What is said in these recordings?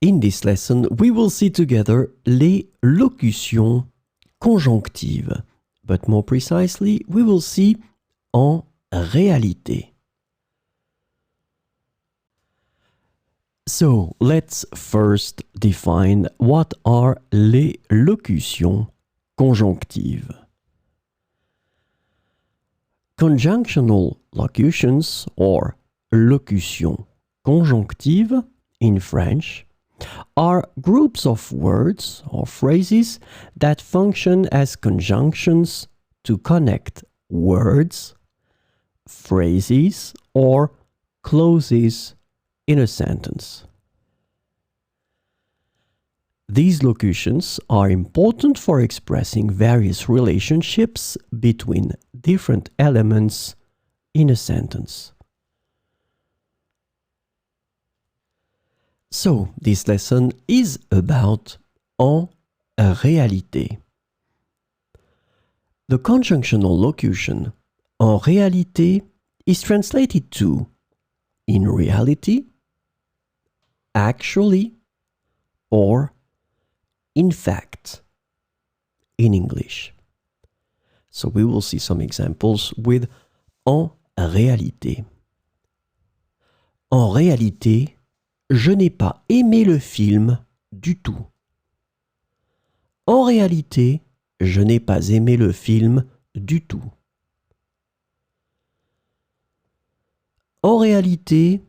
In this lesson, we will see together les locutions conjonctives. But more precisely, we will see en réalité. So, let's first define what are les locutions conjonctives. Conjunctional locutions, or locutions conjonctives in French, are groups of words or phrases that function as conjunctions to connect words, phrases, or clauses in a sentence. These locutions are important for expressing various relationships between different elements in a sentence. So, this lesson is about en réalité. The conjunctional locution en réalité is translated to in reality, actually, or in fact in English. So we will see some examples with en réalité. En réalité, je n'ai pas aimé le film du tout. En réalité, je n'ai pas aimé le film du tout. En réalité,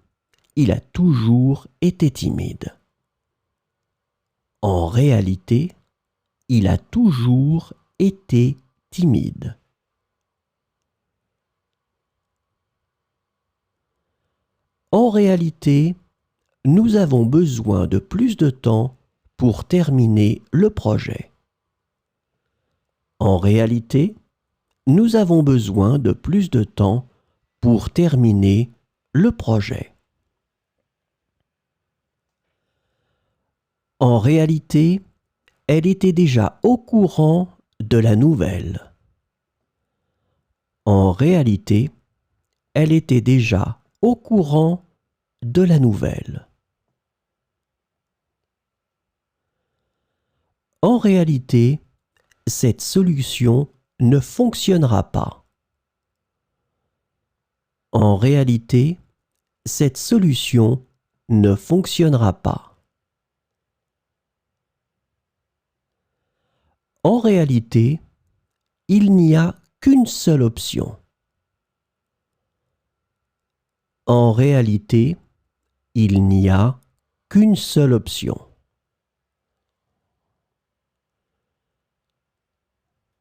il a toujours été timide. En réalité, il a toujours été timide. En réalité, nous avons besoin de plus de temps pour terminer le projet. En réalité, nous avons besoin de plus de temps pour terminer le projet. En réalité, elle était déjà au courant de la nouvelle. En réalité, elle était déjà au courant de la nouvelle. En réalité, cette solution ne fonctionnera pas. En réalité, cette solution ne fonctionnera pas. En réalité, il n'y a qu'une seule option. En réalité, il n'y a qu'une seule option.